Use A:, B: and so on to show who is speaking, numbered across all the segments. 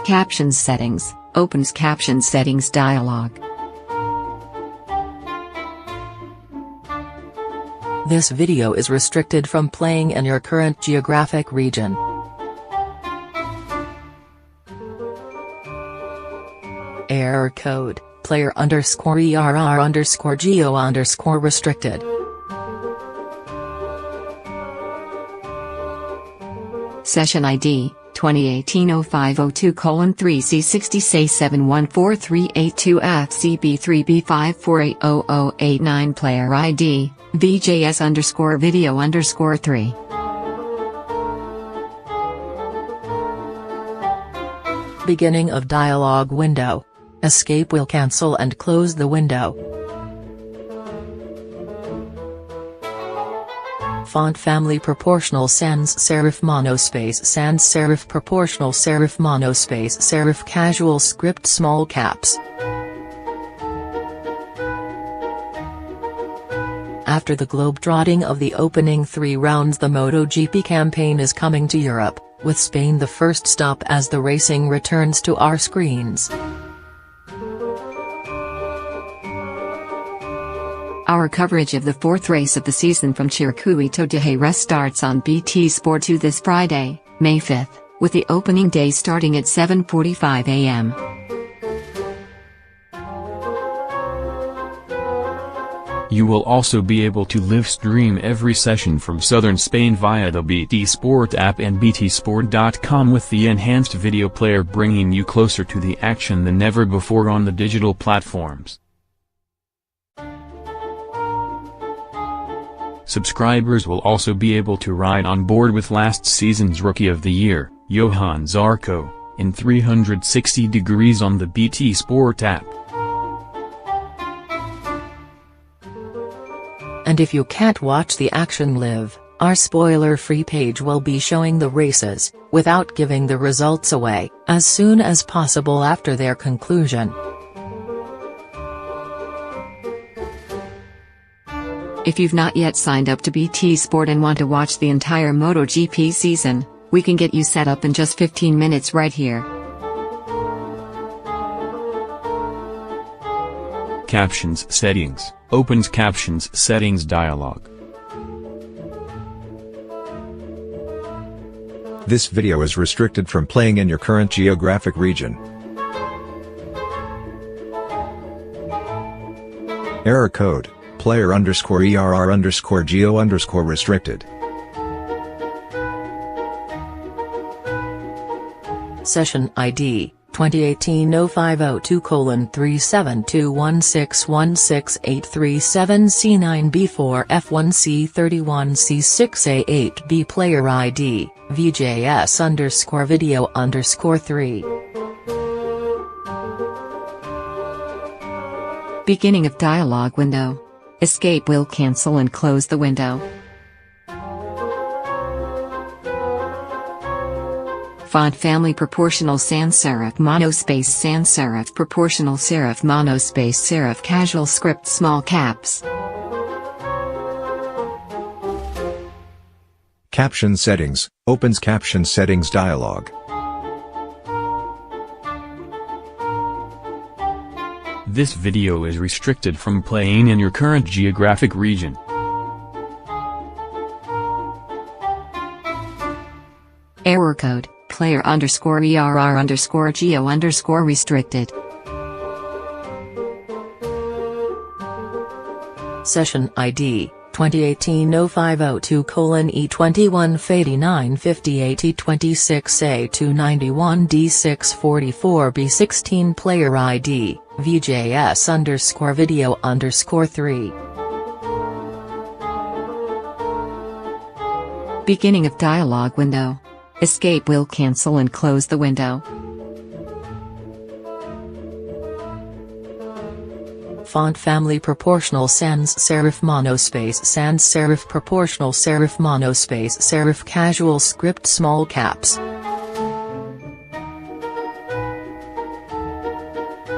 A: Captions settings, opens caption settings dialog.
B: This video is restricted from playing in your current geographic region. Error code, player_ERR_GEO_ restricted.
A: Session ID, 2018-0502:3C60C714382FCB3B54800089. Player ID, VJS_video_3.
B: Beginning of dialog window. Escape will cancel and close the window. Font family proportional sans serif monospace sans serif proportional serif monospace serif casual script small caps. After the globetrotting of the opening 3 rounds, the MotoGP campaign is coming to Europe, with Spain the first stop as the racing returns to our screens.
A: Our coverage of the 4th race of the season from Circuito de Jerez starts on BT Sport 2 this Friday, May 5th, with the opening day starting at 7:45 a.m.
C: You will also be able to live stream every session from southern Spain via the BT Sport app and btsport.com, with the enhanced video player bringing you closer to the action than ever before on the digital platforms. Subscribers will also be able to ride on board with last season's Rookie of the Year, Johan Zarco, in 360 degrees on the BT Sport app.
B: And if you can't watch the action live, our spoiler-free page will be showing the races, without giving the results away, as soon as possible after their conclusion.
A: If you've not yet signed up to BT Sport and want to watch the entire MotoGP season, we can get you set up in just 15 minutes right here.
C: Captions settings, opens captions settings dialog.
D: This video is restricted from playing in your current geographic region. Error code, player_ERR_GEO_ restricted.
B: Session ID, 2018-0502:372168337C9B4F1C31C6A8B. Player ID, VJS_video_3.
A: Beginning of dialog window. Escape will cancel and close the window. Font family proportional sans serif monospace sans serif proportional serif monospace serif casual script small caps.
D: Caption settings, opens caption settings dialog.
C: This video is restricted from playing in your current geographic region.
A: Error code, player_ERR_GEO_ restricted.
B: Session ID, 2018-0502:E215958E26A291D644B16. Player ID, VJS_video_3.
A: Beginning of dialog window. Escape will cancel and close the window.
B: Font family proportional sans serif monospace sans serif proportional serif monospace serif casual script small caps.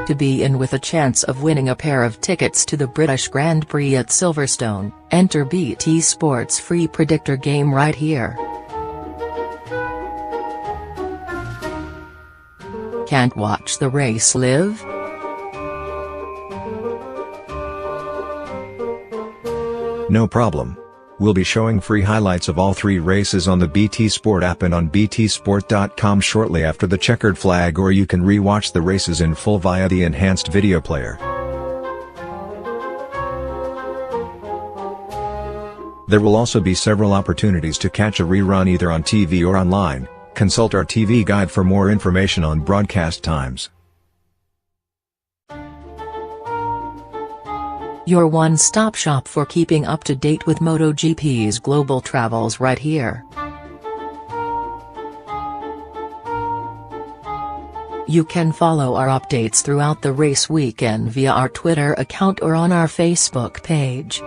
B: To be in with a chance of winning a pair of tickets to the British Grand Prix at Silverstone, enter BT Sport's free predictor game right here. Can't watch the race live?
D: No problem. We'll be showing free highlights of all 3 races on the BT Sport app and on btsport.com shortly after the checkered flag, or you can re-watch the races in full via the enhanced video player. There will also be several opportunities to catch a rerun either on TV or online. Consult our TV guide for more information on broadcast times.
B: Your one-stop shop for keeping up to date with MotoGP's global travels right here. You can follow our updates throughout the race weekend via our Twitter account or on our Facebook page.